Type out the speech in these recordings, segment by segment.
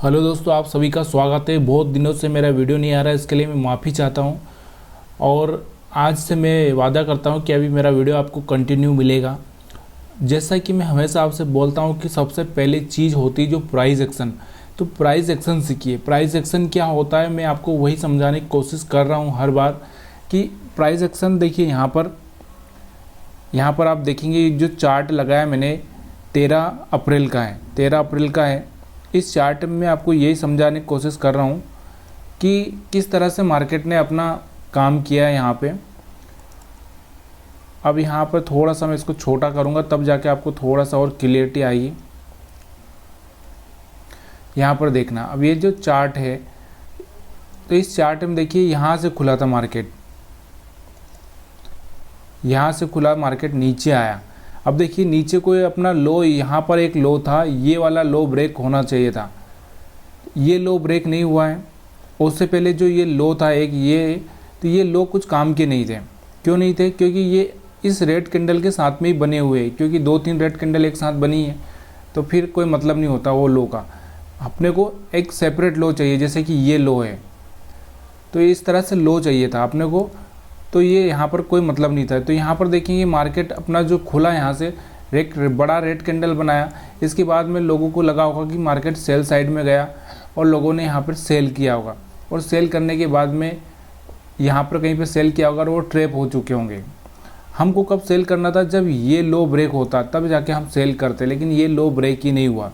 Hello दोस्तों, आप सभी का स्वागत है। बहुत दिनों से मेरा वीडियो नहीं आ रहा है, इसके लिए मैं माफ़ी चाहता हूं। और आज से मैं वादा करता हूं कि अभी मेरा वीडियो आपको कंटिन्यू मिलेगा। जैसा कि मैं हमेशा आपसे बोलता हूं कि सबसे पहले चीज़ होती है जो प्राइस एक्शन। तो प्राइस एक्शन सीखिए। प्राइस एक्शन क्या होता है, मैं आपको वही समझाने की कोशिश कर रहा हूँ हर बार कि प्राइस एक्शन देखिए। यहाँ पर आप देखेंगे जो चार्ट लगाया मैंने 13 अप्रैल का है, 13 अप्रैल का है। इस चार्ट में आपको यही समझाने की कोशिश कर रहा हूँ कि किस तरह से मार्केट ने अपना काम किया है यहाँ पे। अब यहाँ पर थोड़ा सा मैं इसको छोटा करूँगा, तब जाके आपको थोड़ा सा और क्लियरिटी आएगी। यहाँ पर देखना, अब ये जो चार्ट है, तो इस चार्ट में देखिए यहाँ से खुला था मार्केट, यहाँ से खुला मार्केट, नीचे आया। अब देखिए नीचे कोई अपना लो, यहाँ पर एक लो था, ये वाला लो ब्रेक होना चाहिए था। ये लो ब्रेक नहीं हुआ है। उससे पहले जो ये लो था एक, ये तो ये लो कुछ काम के नहीं थे। क्यों नहीं थे? क्योंकि ये इस रेड कैंडल के साथ में ही बने हुए हैं। क्योंकि 2-3 रेड कैंडल एक साथ बनी है तो फिर कोई मतलब नहीं होता वो लो का। अपने को एक सेपरेट लो चाहिए, जैसे कि ये लो है तो इस तरह से लो चाहिए था अपने को। तो ये यहाँ पर कोई मतलब नहीं था। तो यहाँ पर देखेंगे मार्केट अपना जो खुला, यहाँ से एक बड़ा रेड कैंडल बनाया। इसके बाद में लोगों को लगा होगा कि मार्केट सेल साइड में गया और लोगों ने यहाँ पर सेल किया होगा। और सेल करने के बाद में यहाँ पर कहीं पे सेल किया होगा और वो ट्रैप हो चुके होंगे। हमको कब सेल करना था? जब ये लो ब्रेक होता तब जाके हम सेल करते, लेकिन ये लो ब्रेक ही नहीं हुआ।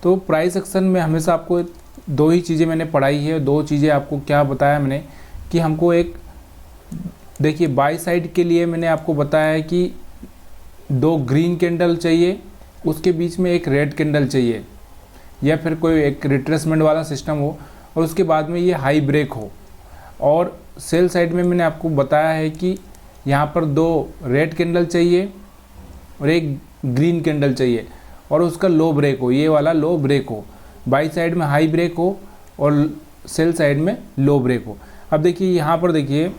तो प्राइस एक्शन में हमेशा आपको दो ही चीज़ें मैंने पढ़ाई है। दो चीज़ें आपको क्या बताया मैंने कि हमको एक, देखिए बाई साइड के लिए मैंने आपको बताया है कि 2 ग्रीन कैंडल चाहिए, उसके बीच में एक रेड कैंडल चाहिए, या फिर कोई एक रिट्रेसमेंट वाला सिस्टम हो, और उसके बाद में ये हाई ब्रेक हो। और सेल साइड में मैंने आपको बताया है कि यहाँ पर 2 रेड कैंडल चाहिए और एक ग्रीन कैंडल चाहिए, और उसका लो ब्रेक हो, ये वाला लो ब्रेक हो। बाई साइड में हाई ब्रेक हो और सेल साइड में लो ब्रेक हो। अब देखिए यहाँ पर देखिए,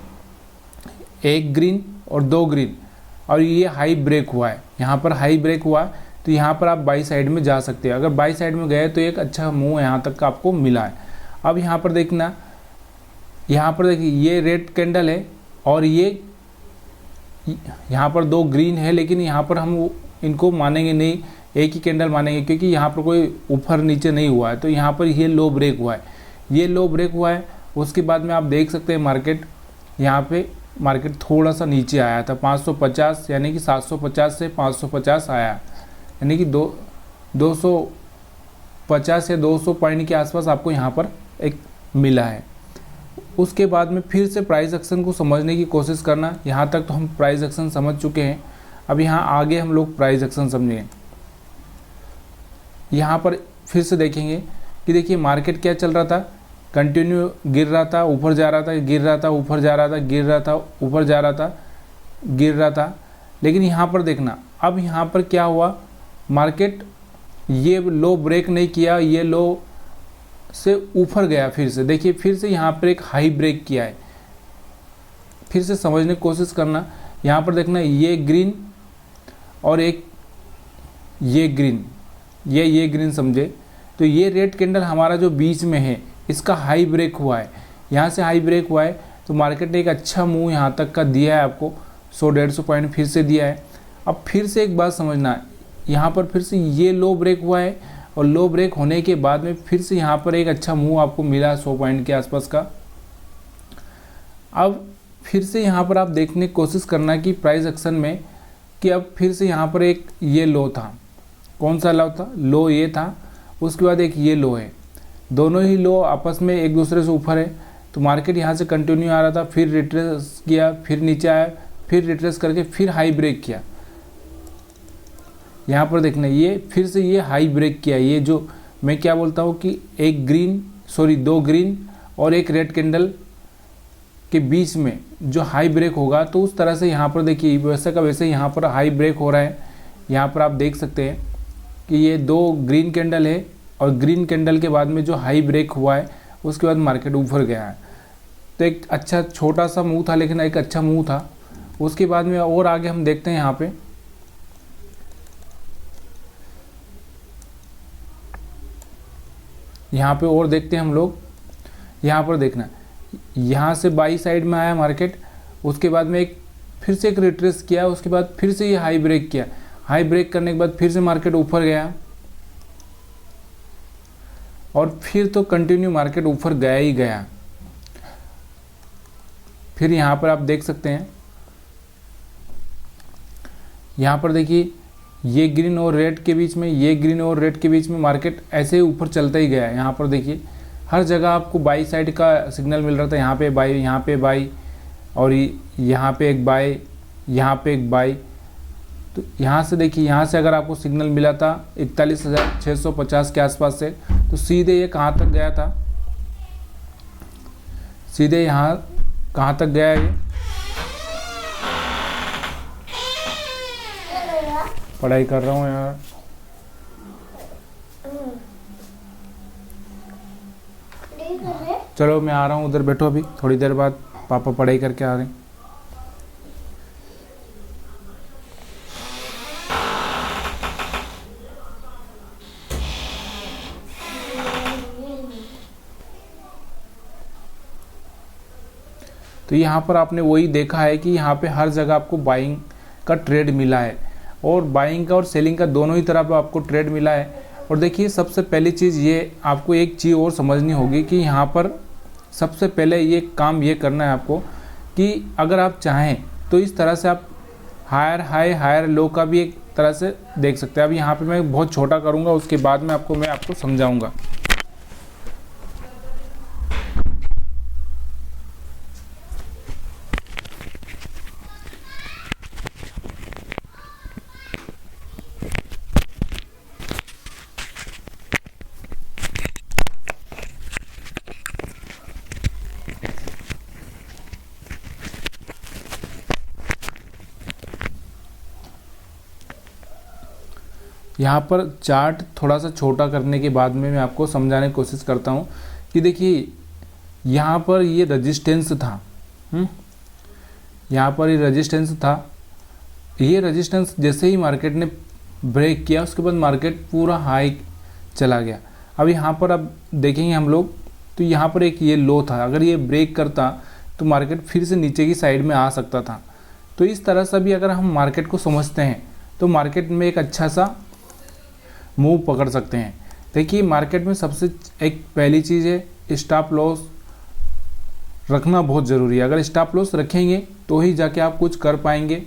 एक ग्रीन और 2 ग्रीन, और ये हाई ब्रेक हुआ है। यहाँ पर हाई ब्रेक हुआ है तो यहाँ पर आप बाई साइड में जा सकते हैं। अगर बाई साइड में गए तो एक अच्छा मूव यहाँ तक का आपको मिला है। अब यहाँ पर देखना, यहाँ पर देखिए ये रेड कैंडल है और ये यहाँ पर 2 ग्रीन है, लेकिन यहाँ पर हम इनको मानेंगे नहीं, एक ही कैंडल मानेंगे, क्योंकि यहाँ पर कोई ऊपर नीचे नहीं हुआ है। तो यहाँ पर ये लो ब्रेक हुआ है, ये लो ब्रेक हुआ है। उसके बाद में आप देख सकते हैं मार्केट, यहाँ पे मार्केट थोड़ा सा नीचे आया था 550, यानी कि 750 से 550 आया, यानी कि 250 या 200 पॉइंट के आसपास आपको यहाँ पर एक मिला है। उसके बाद में फिर से प्राइस एक्शन को समझने की कोशिश करना। यहाँ तक तो हम प्राइस एक्शन समझ चुके हैं, अब यहाँ आगे हम लोग प्राइस एक्शन समझेंगे। यहाँ पर फिर से देखेंगे कि देखिए मार्केट क्या चल रहा था, कंटिन्यू गिर रहा था, ऊपर जा रहा था, गिर रहा था, ऊपर जा रहा था, गिर रहा था, ऊपर जा रहा था, गिर रहा था। लेकिन यहाँ पर देखना, अब यहाँ पर क्या हुआ, मार्केट ये लो ब्रेक नहीं किया, ये लो से ऊपर गया। फिर से देखिए, फिर से यहाँ पर एक हाई ब्रेक किया है। फिर से समझने की कोशिश करना। यहाँ पर देखना, ये ग्रीन और एक ये ग्रीन, ये ग्रीन समझे। तो ये रेड कैंडल हमारा जो बीच में है, इसका हाई ब्रेक हुआ है, यहाँ से हाई ब्रेक हुआ है। तो मार्केट ने एक अच्छा मूव यहाँ तक का दिया है आपको, 100-150 पॉइंट फिर से दिया है। अब फिर से एक बात समझना, यहाँ पर फिर से ये लो ब्रेक हुआ है, और लो ब्रेक होने के बाद में फिर से यहाँ पर एक अच्छा मूव आपको मिला 100 पॉइंट के आसपास का। अब फिर से यहाँ पर आप देखने की कोशिश करना कि प्राइस एक्शन में, कि अब फिर से यहाँ पर एक ये लो था। कौन सा लो था? लो ये था। उसके बाद एक ये लो है, दोनों ही लो आपस में एक दूसरे से ऊपर है। तो मार्केट यहाँ से कंटिन्यू आ रहा था, फिर रिट्रेस किया, फिर नीचे आया, फिर रिट्रेस करके फिर हाई ब्रेक किया। यहाँ पर देखना, ये फिर से ये हाई ब्रेक किया। ये जो मैं क्या बोलता हूँ कि 2 ग्रीन और एक रेड कैंडल के बीच में जो हाई ब्रेक होगा, तो उस तरह से यहाँ पर देखिए वैसे का वैसे यहाँ पर हाई ब्रेक हो रहा है। यहाँ पर आप देख सकते हैं कि ये 2 ग्रीन कैंडल है, और ग्रीन कैंडल के बाद में जो हाई ब्रेक हुआ है, उसके बाद मार्केट ऊपर गया है। तो एक अच्छा छोटा सा मूव था, लेकिन एक अच्छा मूव था। उसके बाद में और आगे हम देखते हैं यहाँ पे, यहाँ पे और देखते हैं हम लोग। यहाँ पर देखना, यहाँ से बाई साइड में आया मार्केट, उसके बाद में एक फिर से एक रिट्रेस किया, उसके बाद फिर से ये हाई ब्रेक किया। हाई ब्रेक करने के बाद फिर से मार्केट ऊपर गया और फिर तो कंटिन्यू मार्केट ऊपर गया ही गया। फिर यहाँ पर आप देख सकते हैं, यहाँ पर देखिए ये ग्रीन और रेड के बीच में, ये ग्रीन और रेड के बीच में मार्केट ऐसे ऊपर चलता ही गया। यहाँ पर देखिए हर जगह आपको बाई साइड का सिग्नल मिल रहा था। यहाँ पे बाई, यहाँ पे बाई, और यहाँ पे एक बाई, यहाँ पे एक बाई। तो यहाँ से देखिए, यहाँ से अगर आपको सिग्नल मिला था 41,650 के आसपास से, तो सीधे ये कहाँ तक गया था, सीधे यहाँ कहाँ तक गया ये, पढ़ाई कर रहा हूँ यार। चलो मैं आ रहा हूँ, उधर बैठो अभी, थोड़ी देर बाद पापा पढ़ाई करके आ रहे हैं। तो यहाँ पर आपने वही देखा है कि यहाँ पे हर जगह आपको बाइंग का ट्रेड मिला है, और बाइंग का और सेलिंग का दोनों ही तरफ आपको ट्रेड मिला है। और देखिए सबसे पहली चीज़ ये आपको एक चीज़ और समझनी होगी कि यहाँ पर सबसे पहले ये काम ये करना है आपको कि अगर आप चाहें तो इस तरह से आप हायर हाई हायर लो का भी एक तरह से देख सकते हैं। अब यहाँ पे मैं बहुत छोटा करूँगा, उसके बाद में मैं आपको समझाऊँगा। यहाँ पर चार्ट थोड़ा सा छोटा करने के बाद में मैं आपको समझाने की कोशिश करता हूँ कि देखिए यहाँ पर ये रेजिस्टेंस था, यहाँ पर ये रेजिस्टेंस था। ये रेजिस्टेंस जैसे ही मार्केट ने ब्रेक किया, उसके बाद मार्केट पूरा हाई चला गया। अब यहाँ पर अब देखेंगे हम लोग, तो यहाँ पर एक ये लो था, अगर ये ब्रेक करता तो मार्केट फिर से नीचे की साइड में आ सकता था। तो इस तरह से भी अगर हम मार्केट को समझते हैं तो मार्केट में एक अच्छा सा मूव पकड़ सकते हैं। देखिए मार्केट में सबसे एक पहली चीज़ है स्टॉप लॉस रखना बहुत ज़रूरी है। अगर स्टॉप लॉस रखेंगे तो ही जाके आप कुछ कर पाएंगे,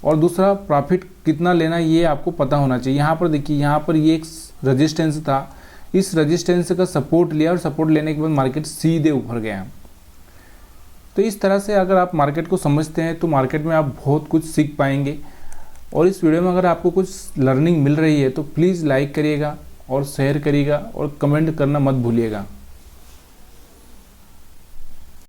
और दूसरा प्रॉफिट कितना लेना ये आपको पता होना चाहिए। यहाँ पर देखिए, यहाँ पर ये एक रेजिस्टेंस था, इस रेजिस्टेंस का सपोर्ट लिया और सपोर्ट लेने के बाद मार्केट सीधे ऊपर गया। तो इस तरह से अगर आप मार्केट को समझते हैं तो मार्केट में आप बहुत कुछ सीख पाएंगे। और इस वीडियो में अगर आपको कुछ लर्निंग मिल रही है तो प्लीज़ लाइक करिएगा और शेयर करिएगा और कमेंट करना मत भूलिएगा।